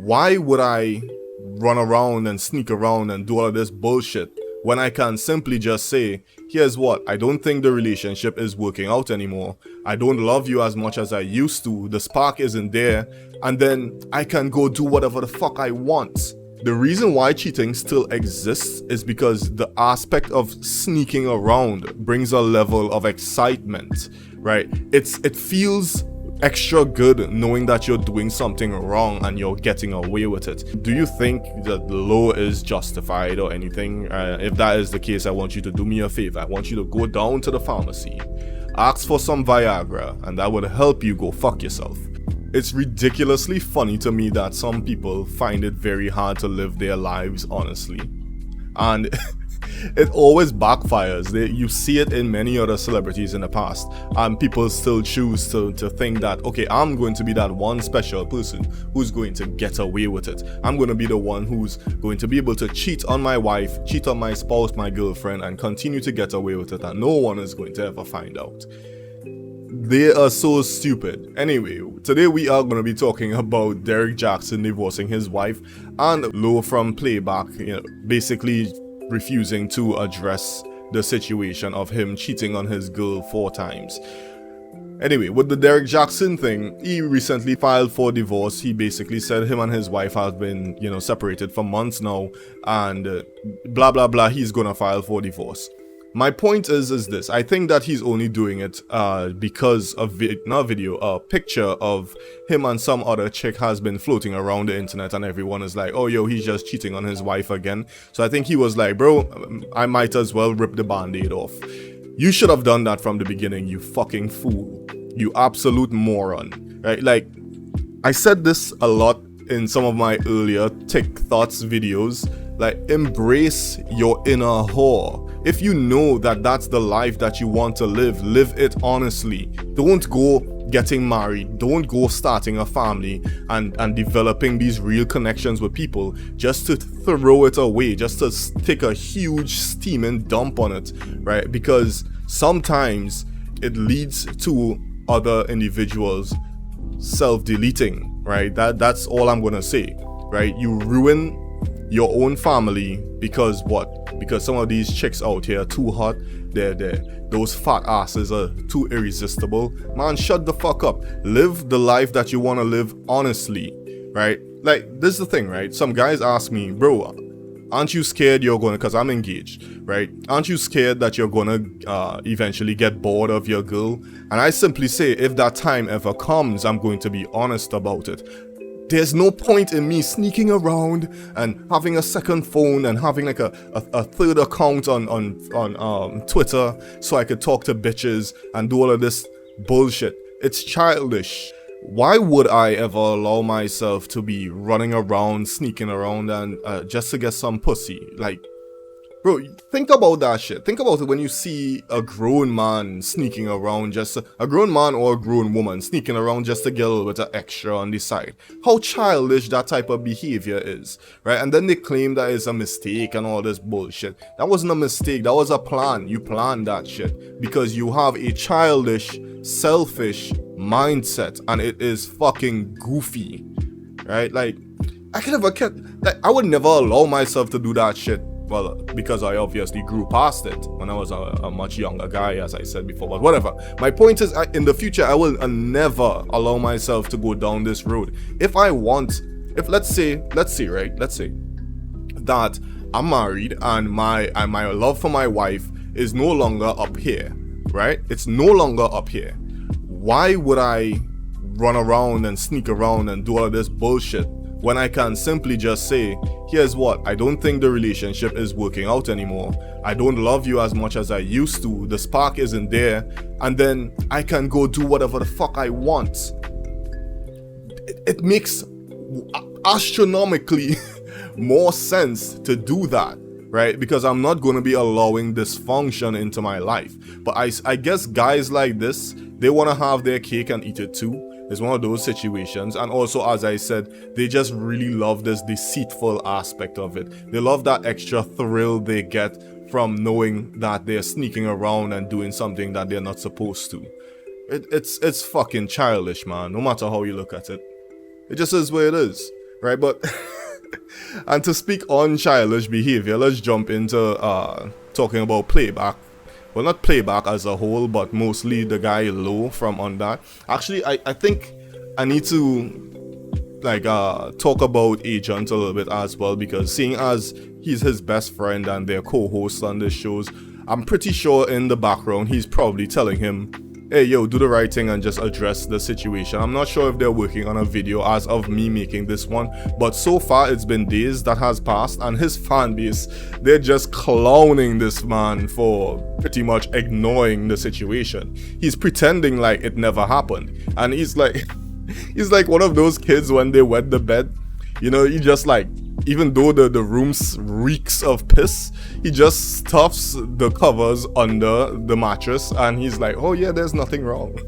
why would I run around and sneak around and do all of this bullshit when I can simply just say, here's what, I don't think the relationship is working out anymore. I don't love you as much as I used to. The spark isn't there. And then I can go do whatever the fuck I want. The reason why cheating still exists is because the aspect of sneaking around brings a level of excitement, right? It feels extra good knowing that you're doing something wrong and you're getting away with it. Do you think that the law is justified or anything? If that is the case, I want you to do me a favor. I want you to go down to the pharmacy, ask for some Viagra, and that would help you go fuck yourself. It's ridiculously funny to me that some people find it very hard to live their lives honestly. And it always backfires. You see it in many other celebrities in the past, and people still choose to think that, okay, I'm going to be that one special person who's going to get away with it. I'm going to be the one who's going to be able to cheat on my wife, cheat on my spouse, my girlfriend, and continue to get away with it, and no one is going to ever find out. They are so stupid. Anyway, today we are going to be talking about Derrick Jaxn divorcing his wife and Lo from PlayBack, basically refusing to address the situation of him cheating on his girl 4 times. Anyway, with the Derrick Jaxn thing, he recently filed for divorce. He basically said him and his wife have been, separated for months now, and blah blah blah, he's gonna file for divorce. My point is this: I think that he's only doing it because a picture of him and some other chick has been floating around the internet, and everyone is like, oh yo, he's just cheating on his wife again. So I think he was like, bro, I might as well rip the band-aid off. You should have done that from the beginning, you fucking fool. You absolute moron. Right? Like, I said this a lot in some of my earlier Tick Thoughts videos. Like, embrace your inner whore. If you know that that's the life that you want to live, live it honestly. Don't go getting married. Don't go starting a family and developing these real connections with people just to throw it away, just to take a huge steaming dump on it, right? Because sometimes it leads to other individuals self-deleting, right? That's all I'm gonna say, right? You ruin your own family because what? Because some of these chicks out here are too hot. Those fat asses are too irresistible. Man, shut the fuck up. Live the life that you want to live honestly, right? Like, this is the thing, right? Some guys ask me, bro, aren't you scared you're gonna, because I'm engaged, right? Aren't you scared that you're gonna eventually get bored of your girl? And I simply say, if that time ever comes, I'm going to be honest about it. There's no point in me sneaking around and having a second phone and having like a third account on Twitter so I could talk to bitches and do all of this bullshit. It's childish. Why would I ever allow myself to be running around, sneaking around and just to get some pussy? Like, bro, think about that shit. Think about it when you see a grown man sneaking around, a grown man or a grown woman sneaking around just to get a little bit of extra on the side. How childish that type of behavior is, right? And then they claim that it's a mistake and all this bullshit. That wasn't a mistake, that was a plan. You planned that shit because you have a childish, selfish mindset and it is fucking goofy, right? Like, I would never allow myself to do that shit. Well, because I obviously grew past it when I was a much younger guy, as I said before, but whatever. My point is, in the future, I will never allow myself to go down this road. Let's say that I'm married and my love for my wife is no longer up here, right? It's no longer up here. Why would I run around and sneak around and do all this bullshit when I can simply just say, here's what, I don't think the relationship is working out anymore. I don't love you as much as I used to. The spark isn't there. And then I can go do whatever the fuck I want. It makes astronomically more sense to do that, right? Because I'm not going to be allowing dysfunction into my life. But I guess guys like this, they want to have their cake and eat it too. It's one of those situations. And also, as I said, they just really love this deceitful aspect of it. They love that extra thrill they get from knowing that they're sneaking around and doing something that they're not supposed to. It's fucking childish, man, no matter how you look at it. It just is what it is. right? But and to speak on childish behavior, let's jump into talking about PlayBack. Well, not PlayBack as a whole, but mostly the guy Low from on that. Actually, I think I need to like talk about Agent a little bit as well, because seeing as he's his best friend and their co-host on this shows, I'm pretty sure in the background he's probably telling him, hey yo, do the right thing and just address the situation. I'm not sure if they're working on a video as of me making this one, but so far it's been days that has passed and his fan base, they're just clowning this man for pretty much ignoring the situation. He's pretending like it never happened, and he's like he's like one of those kids when they wet the bed, you know, he just like, even though the room reeks of piss, he just stuffs the covers under the mattress and he's like, oh yeah, there's nothing wrong.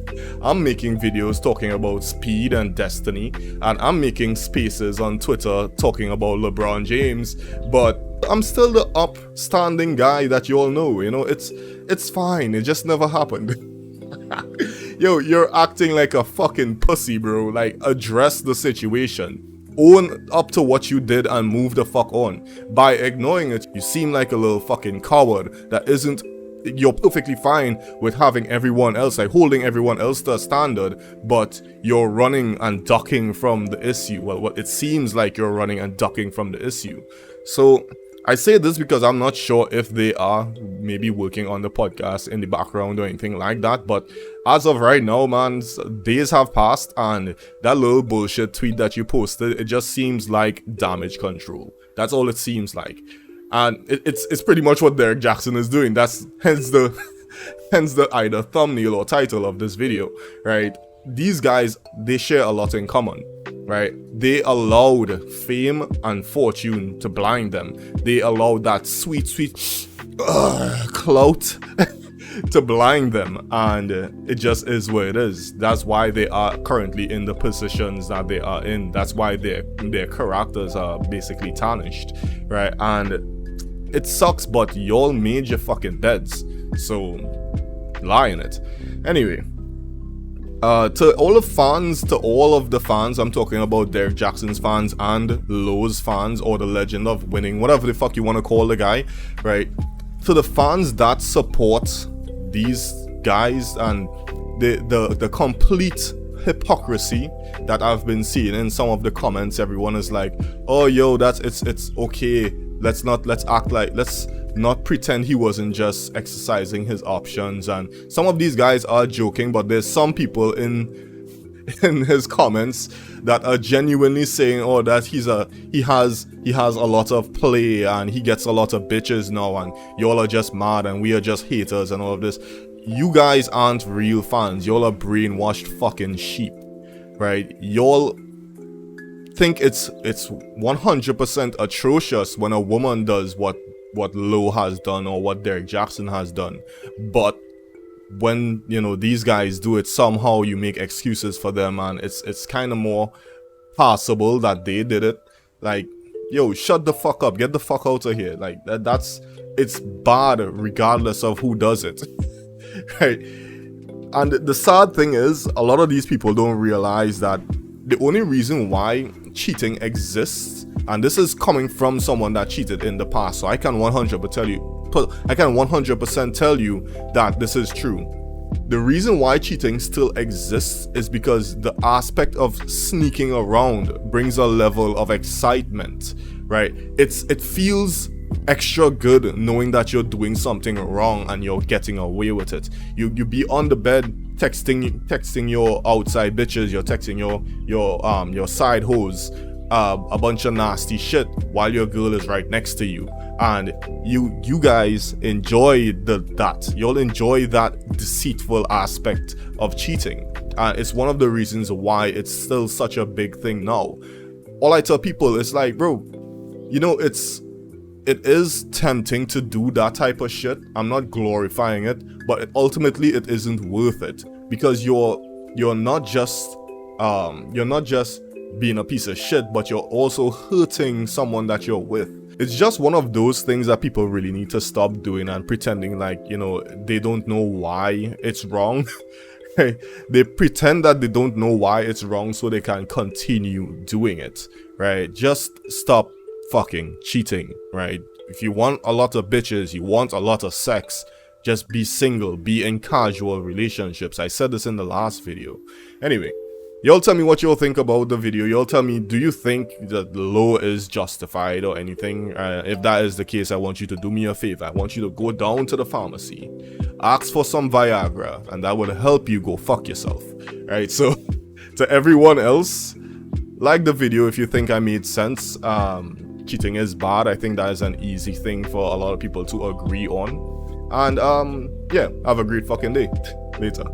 I'm making videos talking about speed and destiny, and I'm making spaces on Twitter talking about LeBron James, but I'm still the upstanding guy that you all know, you know, it's fine, it just never happened. Yo, you're acting like a fucking pussy, bro. Like, address the situation. Own up to what you did and move the fuck on. By ignoring it, you seem like a little fucking coward that isn't... You're perfectly fine with having everyone else, like holding everyone else to a standard, but you're running and ducking from the issue. Well, what it seems like you're running and ducking from the issue. So... I say this because I'm not sure if they are maybe working on the podcast in the background or anything like that, but as of right now, man, days have passed and that little bullshit tweet that you posted, it just seems like damage control. That's all it seems like. And it's pretty much what Derrick Jaxn is doing. That's hence the either thumbnail or title of this video, right? These guys, they share a lot in common. Right? They allowed fame and fortune to blind them. They allowed that sweet clout to blind them, and it just is what it is. That's why they are currently in the positions that they are in. That's why their characters are basically tarnished, right? And it sucks, but y'all made your fucking beds, so lie in it. Anyway. To all of the fans, I'm talking about Derrick Jaxn's fans and Low's fans, or the legend of winning, whatever the fuck you want to call the guy, right? To the fans that support these guys and the complete hypocrisy that I've been seeing in some of the comments, everyone is like, oh yo, it's okay, let's not pretend he wasn't just exercising his options. And some of these guys are joking, but there's some people in his comments that are genuinely saying, oh, that he has a lot of play and he gets a lot of bitches now and y'all are just mad and we are just haters and all of this. You guys aren't real fans. Y'all are brainwashed fucking sheep, right? Y'all think it's 100% atrocious when a woman does what Low has done or what Derrick Jaxn has done, but when, you know, these guys do it, somehow you make excuses for them, and it's kind of more passable that they did it. Like, yo, shut the fuck up, get the fuck out of here. Like, it's bad regardless of who does it. Right? And the sad thing is, a lot of these people don't realize that the only reason why cheating exists, and this is coming from someone that cheated in the past, so I can 100% tell you that this is true. The reason why cheating still exists is because the aspect of sneaking around brings a level of excitement, right? It feels extra good knowing that you're doing something wrong and you're getting away with it. You be on the bed texting your outside bitches, you're texting your side hoes a bunch of nasty shit while your girl is right next to you, and you guys enjoy that. You'll enjoy that deceitful aspect of cheating, and it's one of the reasons why it's still such a big thing now. All I tell people is like, bro, you know, it is tempting to do that type of shit. I'm not glorifying it, but ultimately it isn't worth it, because you're not just being a piece of shit, but you're also hurting someone that you're with. It's just one of those things that people really need to stop doing and pretending like, you know, they don't know why it's wrong. They pretend that they don't know why it's wrong so they can continue doing it, right? Just stop fucking cheating, right? If you want a lot of bitches, you want a lot of sex, just be single, be in casual relationships. I said this in the last video. Anyway, y'all tell me what y'all think about the video. Y'all tell me, do you think that the law is justified or anything? If that is the case, I want you to do me a favor. I want you to go down to the pharmacy, ask for some Viagra, and that would help you go fuck yourself. Right? So, to everyone else, like the video if you think I made sense. Cheating is bad. I think that is an easy thing for a lot of people to agree on. And yeah, have a great fucking day. Later.